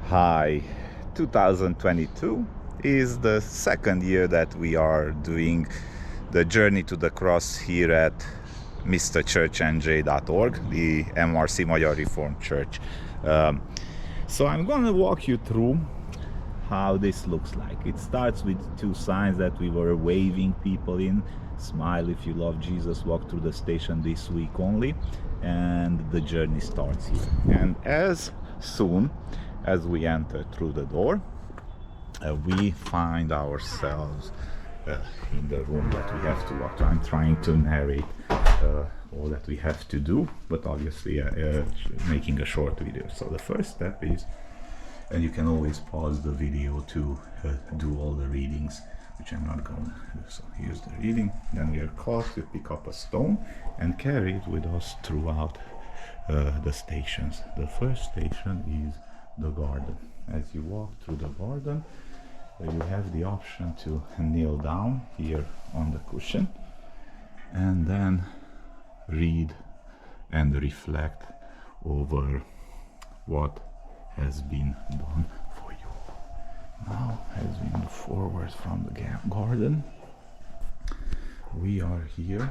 Hi, 2022 is the second year that we are doing the journey to the cross here at mrchurchnj.org, the MRC Magyar Reformed Church. So I'm going to walk you through how this looks like. It starts with two signs that we were waving people in. Smile if you love Jesus, walk through the station this week only. And the journey starts here. And as soon as we enter through the door, we find ourselves in the room that we have to walk through. I'm trying to narrate all that we have to do, but obviously making a short video. So the first step is, and you can always pause the video to do all the readings, which I'm not gonna do. So here's the reading. Then we are called to pick up a stone and carry it with us throughout the stations. The first station is the garden. As you walk through the garden, you have the option to kneel down here on the cushion and then read and reflect over what has been done for you. Now, as we move forward from the garden, we are here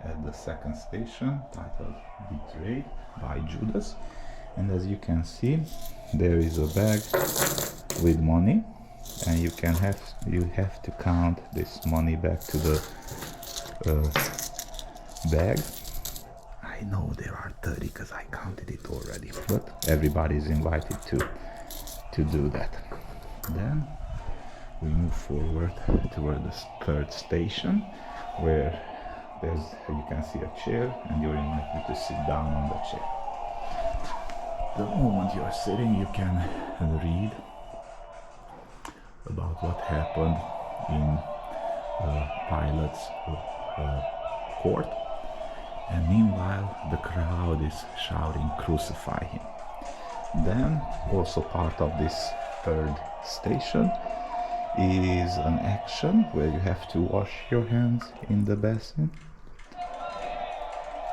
at the second station, titled Betrayed by Judas. And as you can see, there is a bag with money, and you have to count this money back to the bag. I know there are 30 because I counted it already, but everybody is invited to do that. Then we move forward toward the third station, where you can see a chair, and you're invited to sit down on the chair. The moment you are sitting, you can read about what happened in Pilate's court, and meanwhile the crowd is shouting, "Crucify him." Then, also part of this third station is an action where you have to wash your hands in the basin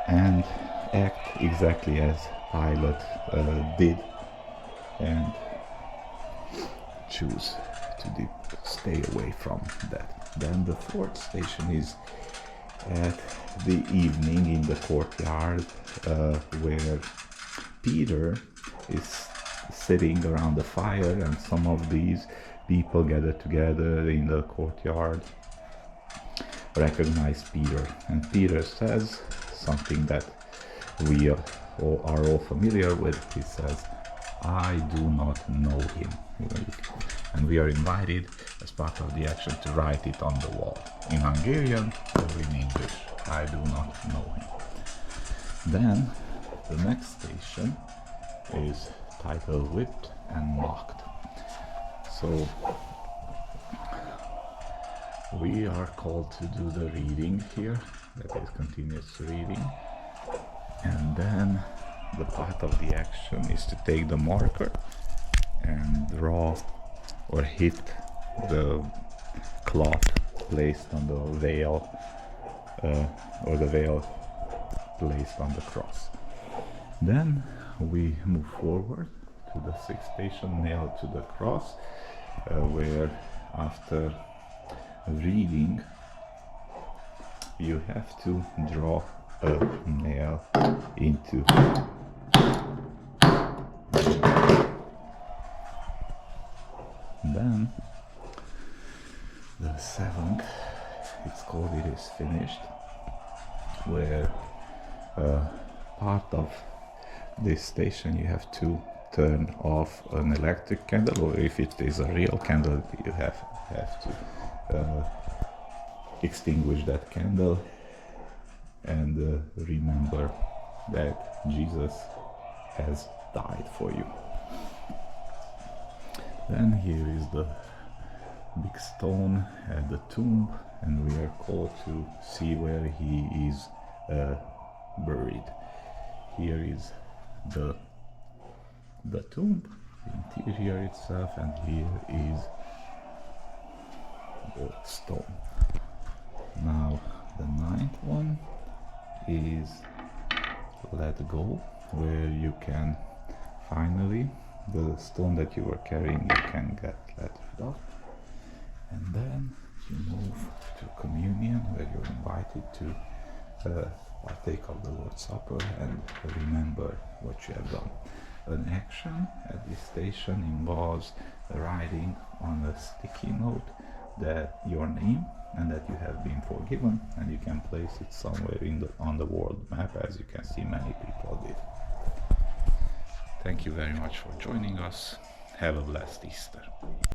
and act exactly as Pilate did, and choose to stay away from that. Then the fourth station is at the evening in the courtyard, where Peter is sitting around the fire, and some of these people gather together in the courtyard, recognize Peter, and Peter says something that we are all familiar with. He says, "I do not know him." And we are invited as part of the action to write it on the wall, in Hungarian or in English. "I do not know him." Then the next station is titled Whipped and Mocked. So we are called to do the reading here, that is continuous reading. And then the part of the action is to take the marker and draw or hit the cloth placed on the veil, or the veil placed on the cross. Then we move forward to the sixth station, nailed to the cross, where after reading you have to draw a nail into then the seventh, it's called It Is Finished, where part of this station you have to turn off an electric candle, or if it is a real candle you have to extinguish that candle and remember that Jesus has died for you. Then here is the big stone at the tomb, and we are called to see where he is buried. Here is the tomb, the interior itself, and here is the stone. Now the ninth one is Let Go, where you can finally the stone that you were carrying you can get rid of. And then you move to communion, where you're invited to partake of the Lord's Supper and remember what you have done. An action at this station involves writing on a sticky note that your name and that you have been forgiven, and you can place it somewhere on the world map, as you can see many people did. Thank you very much for joining us. Have a blessed Easter.